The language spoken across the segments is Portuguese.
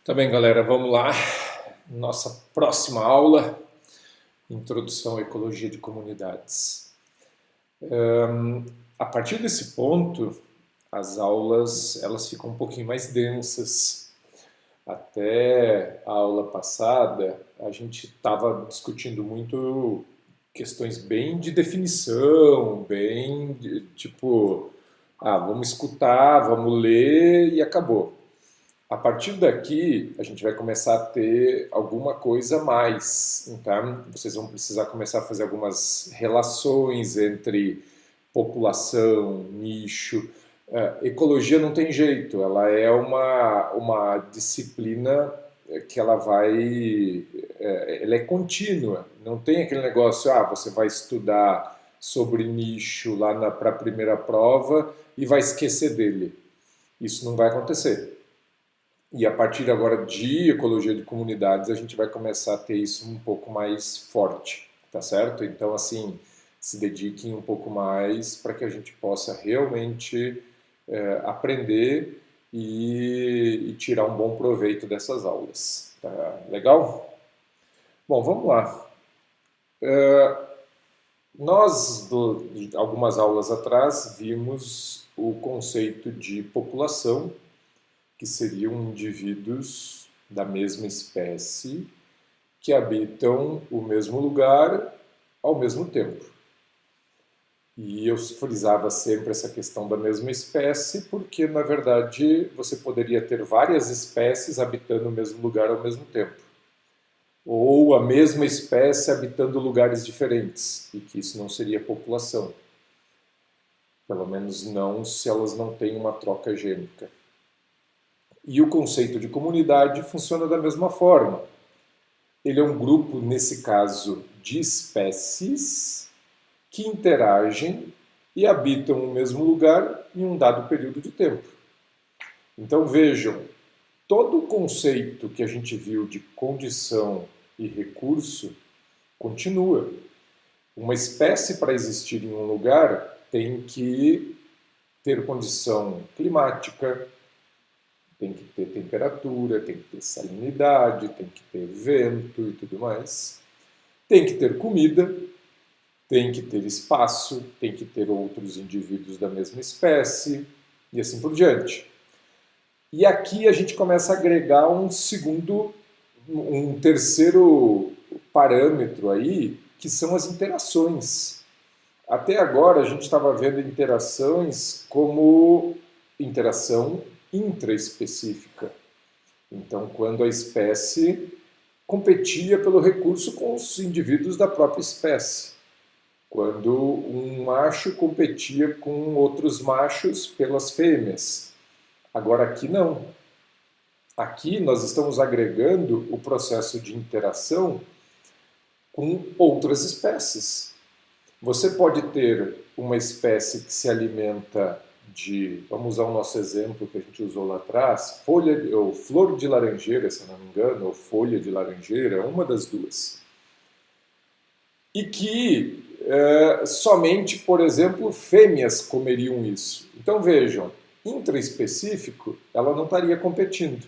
Tá bem, galera, vamos lá. Nossa próxima aula, Introdução à Ecologia de Comunidades. A partir desse ponto, as aulas elas ficam um pouquinho mais densas. Até a aula passada, a gente estava discutindo muito questões bem de definição, bem de, tipo, vamos escutar, vamos ler e acabou. A partir daqui, a gente vai começar a ter alguma coisa a mais, então vocês vão precisar começar a fazer algumas relações entre população, nicho. Ecologia não tem jeito, ela é uma disciplina que ela é contínua, não tem aquele negócio, você vai estudar sobre nicho lá para a primeira prova e vai esquecer dele. Isso não vai acontecer. E a partir agora de ecologia de comunidades, a gente vai começar a ter isso um pouco mais forte, tá certo? Então, assim, se dediquem um pouco mais para que a gente possa realmente aprender e tirar um bom proveito dessas aulas. Tá legal? Bom, vamos lá. Nós, algumas aulas atrás, vimos o conceito de população, que seriam indivíduos da mesma espécie que habitam o mesmo lugar ao mesmo tempo. E eu frisava sempre essa questão da mesma espécie porque, na verdade, você poderia ter várias espécies habitando o mesmo lugar ao mesmo tempo. Ou a mesma espécie habitando lugares diferentes, e que isso não seria população. Pelo menos não se elas não têm uma troca gênica. E o conceito de comunidade funciona da mesma forma. Ele é um grupo, nesse caso, de espécies que interagem e habitam o mesmo lugar em um dado período de tempo. Então vejam, todo o conceito que a gente viu de condição e recurso continua. Uma espécie, para existir em um lugar, tem que ter condição climática, tem que ter temperatura, tem que ter salinidade, tem que ter vento e tudo mais. Tem que ter comida, tem que ter espaço, tem que ter outros indivíduos da mesma espécie e assim por diante. E aqui a gente começa a agregar um terceiro parâmetro aí, que são as interações. Até agora a gente estava vendo interações como interação intraespecífica. Então, quando a espécie competia pelo recurso com os indivíduos da própria espécie. Quando um macho competia com outros machos pelas fêmeas. Agora aqui não. Aqui nós estamos agregando o processo de interação com outras espécies. Você pode ter uma espécie que se alimenta vamos usar o nosso exemplo que a gente usou lá atrás, flor de laranjeira, se não me engano, ou folha de laranjeira, uma das duas. E que somente, por exemplo, fêmeas comeriam isso. Então vejam, intraespecífico, ela não estaria competindo.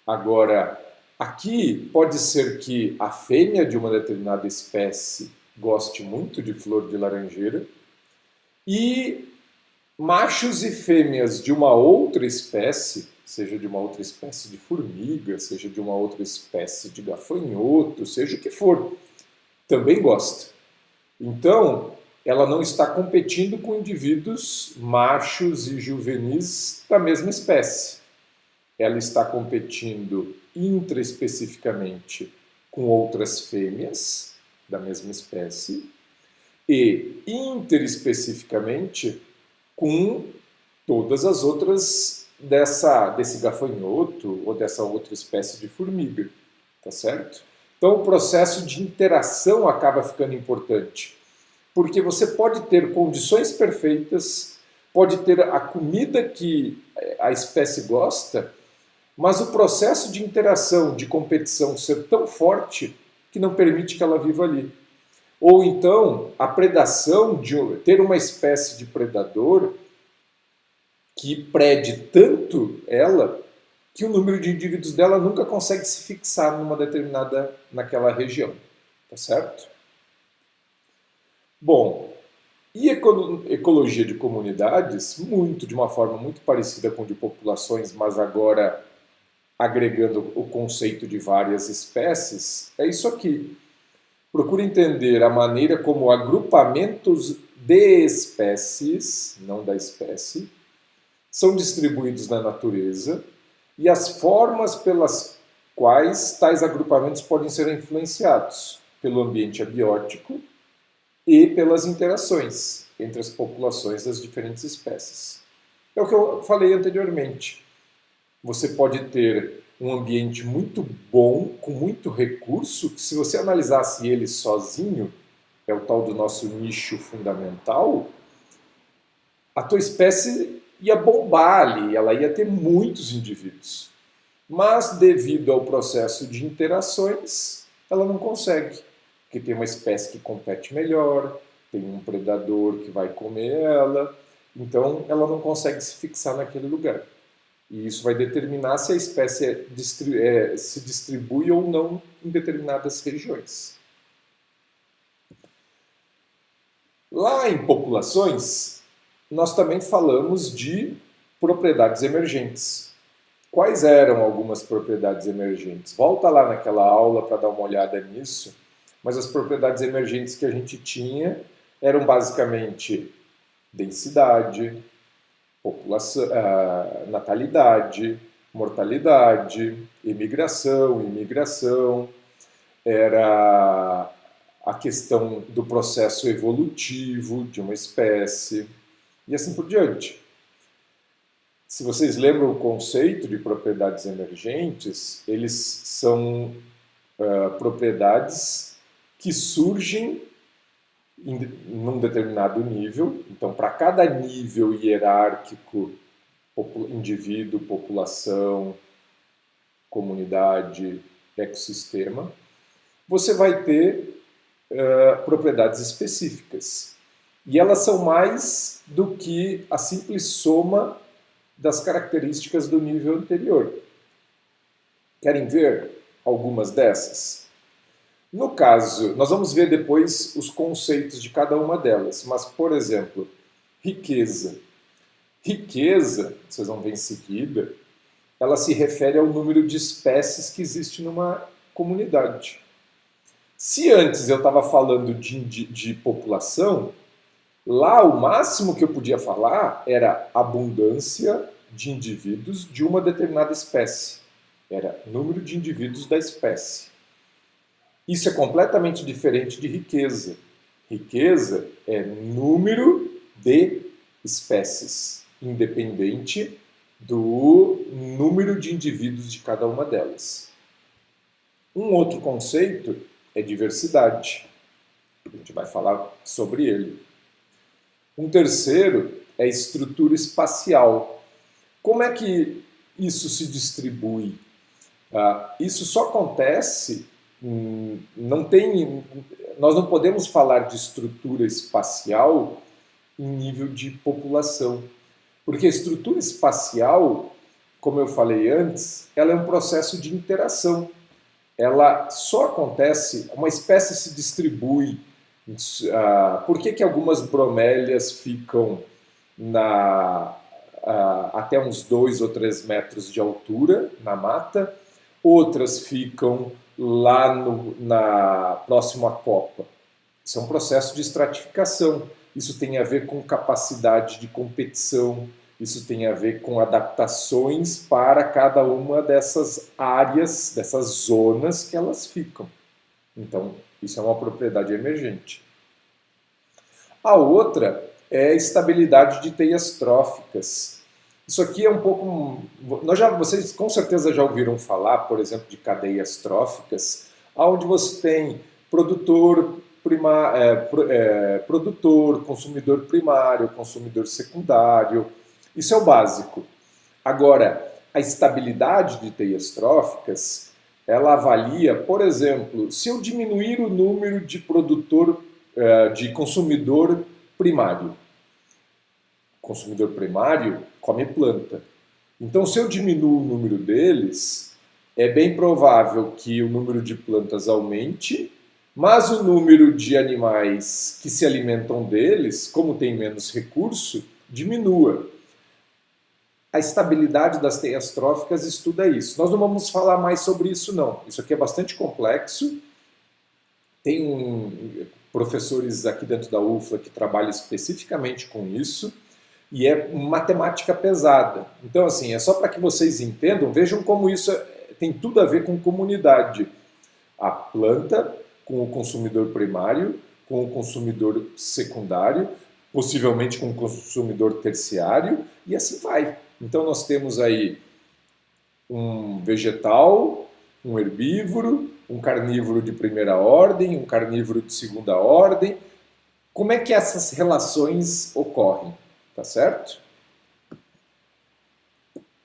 Agora, aqui pode ser que a fêmea de uma determinada espécie goste muito de flor de laranjeira e machos e fêmeas de uma outra espécie, seja de uma outra espécie de formiga, seja de uma outra espécie de gafanhoto, seja o que for, também gosta. Então, ela não está competindo com indivíduos machos e juvenis da mesma espécie. Ela está competindo intraespecificamente com outras fêmeas da mesma espécie e interespecificamente com todas as outras desse gafanhoto ou dessa outra espécie de formiga, tá certo? Então o processo de interação acaba ficando importante, porque você pode ter condições perfeitas, pode ter a comida que a espécie gosta, mas o processo de interação, de competição ser tão forte que não permite que ela viva ali. Ou então a predação, ter uma espécie de predador que prede tanto ela que o número de indivíduos dela nunca consegue se fixar numa determinada, naquela região, tá certo? Bom, e ecologia de comunidades, de uma forma muito parecida com de populações, mas agora agregando o conceito de várias espécies, é isso aqui. Procura entender a maneira como agrupamentos de espécies, não da espécie, são distribuídos na natureza e as formas pelas quais tais agrupamentos podem ser influenciados pelo ambiente abiótico e pelas interações entre as populações das diferentes espécies. É o que eu falei anteriormente. Você pode ter um ambiente muito bom, com muito recurso, que se você analisasse ele sozinho, é o tal do nosso nicho fundamental, a tua espécie ia bombar ali, ela ia ter muitos indivíduos. Mas, devido ao processo de interações, ela não consegue. Porque tem uma espécie que compete melhor, tem um predador que vai comer ela, então ela não consegue se fixar naquele lugar. E isso vai determinar se a espécie se distribui ou não em determinadas regiões. Lá em populações, nós também falamos de propriedades emergentes. Quais eram algumas propriedades emergentes? Volta lá naquela aula para dar uma olhada nisso, mas as propriedades emergentes que a gente tinha eram basicamente densidade, população, natalidade, mortalidade, imigração, era a questão do processo evolutivo de uma espécie e assim por diante. Se vocês lembram o conceito de propriedades emergentes, eles são propriedades que surgem num determinado nível. Então, para cada nível hierárquico, indivíduo, população, comunidade, ecossistema, você vai ter propriedades específicas. E elas são mais do que a simples soma das características do nível anterior. Querem ver algumas dessas? No caso, nós vamos ver depois os conceitos de cada uma delas, mas, por exemplo, riqueza. Riqueza, vocês vão ver em seguida, ela se refere ao número de espécies que existe numa comunidade. Se antes eu estava falando de população, lá o máximo que eu podia falar era abundância de indivíduos de uma determinada espécie. Era número de indivíduos da espécie. Isso é completamente diferente de riqueza. Riqueza é número de espécies, independente do número de indivíduos de cada uma delas. Um outro conceito é diversidade. A gente vai falar sobre ele. Um terceiro é estrutura espacial. Como é que isso se distribui? Isso só acontece, nós não podemos falar de estrutura espacial em nível de população, porque a estrutura espacial, como eu falei antes, ela é um processo de interação. Ela só acontece, uma espécie se distribui. Por que algumas bromélias ficam até uns 2 ou 3 metros de altura na mata, outras ficam lá próximo à copa? Isso é um processo de estratificação. Isso tem a ver com capacidade de competição, isso tem a ver com adaptações para cada uma dessas áreas, dessas zonas que elas ficam. Então, isso é uma propriedade emergente. A outra é a estabilidade de teias tróficas. Isso aqui é um pouco... vocês com certeza já ouviram falar, por exemplo, de cadeias tróficas, onde você tem produtor, consumidor primário, consumidor secundário. Isso é o básico. Agora, a estabilidade de teias tróficas, ela avalia, por exemplo, se eu diminuir o número de de consumidor primário. O consumidor primário come planta. Então, se eu diminuo o número deles, é bem provável que o número de plantas aumente, mas o número de animais que se alimentam deles, como tem menos recurso, diminua. A estabilidade das teias tróficas estuda isso. Nós não vamos falar mais sobre isso, não. Isso aqui é bastante complexo. Tem professores aqui dentro da UFLA que trabalham especificamente com isso. E é matemática pesada. Então, assim, é só para que vocês entendam, vejam como isso tem tudo a ver com comunidade. A planta com o consumidor primário, com o consumidor secundário, possivelmente com o consumidor terciário, e assim vai. Então, nós temos aí um vegetal, um herbívoro, um carnívoro de primeira ordem, um carnívoro de segunda ordem. Como é que essas relações ocorrem? Tá certo?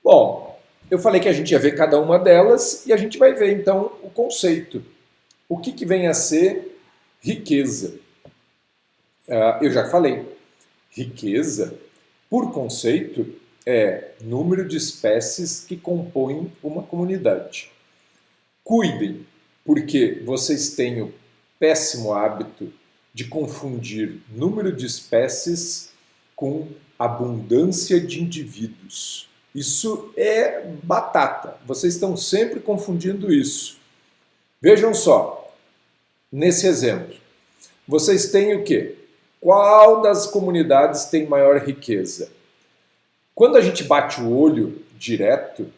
Bom, eu falei que a gente ia ver cada uma delas e a gente vai ver então o conceito. O que vem a ser riqueza? Eu já falei. Riqueza, por conceito, é número de espécies que compõem uma comunidade. Cuidem, porque vocês têm o péssimo hábito de confundir número de espécies com abundância de indivíduos. Isso é batata. Vocês estão sempre confundindo isso. Vejam só, nesse exemplo, vocês têm o quê? Qual das comunidades tem maior riqueza? Quando a gente bate o olho direto,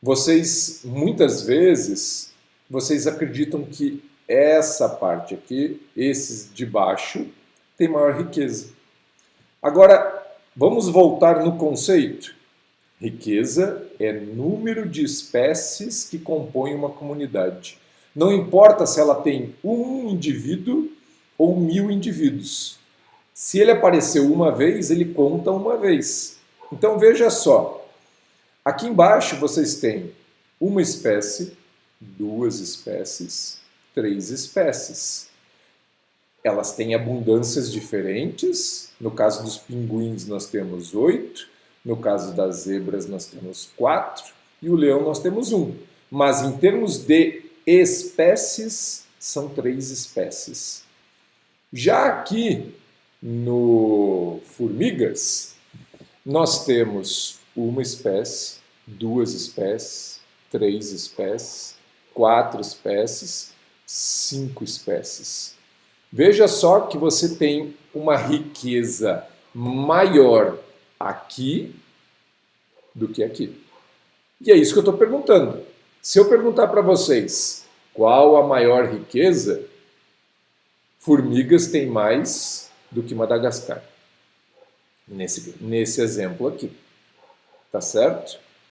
vocês, muitas vezes, vocês acreditam que essa parte aqui, esses de baixo, tem maior riqueza. Agora, vamos voltar no conceito. Riqueza é número de espécies que compõem uma comunidade. Não importa se ela tem um indivíduo ou 1000 indivíduos. Se ele apareceu uma vez, ele conta uma vez. Então veja só. Aqui embaixo vocês têm uma espécie, 2 espécies, 3 espécies. Elas têm abundâncias diferentes. No caso dos pinguins nós temos 8, no caso das zebras nós temos 4 e o leão nós temos 1. Mas em termos de espécies, são 3 espécies. Já aqui no formigas, nós temos uma espécie, 2 espécies, 3 espécies, 4 espécies, 5 espécies. Veja só que você tem uma riqueza maior aqui do que aqui. E é isso que eu estou perguntando. Se eu perguntar para vocês qual a maior riqueza, formigas tem mais do que Madagascar. Nesse exemplo aqui. Tá certo?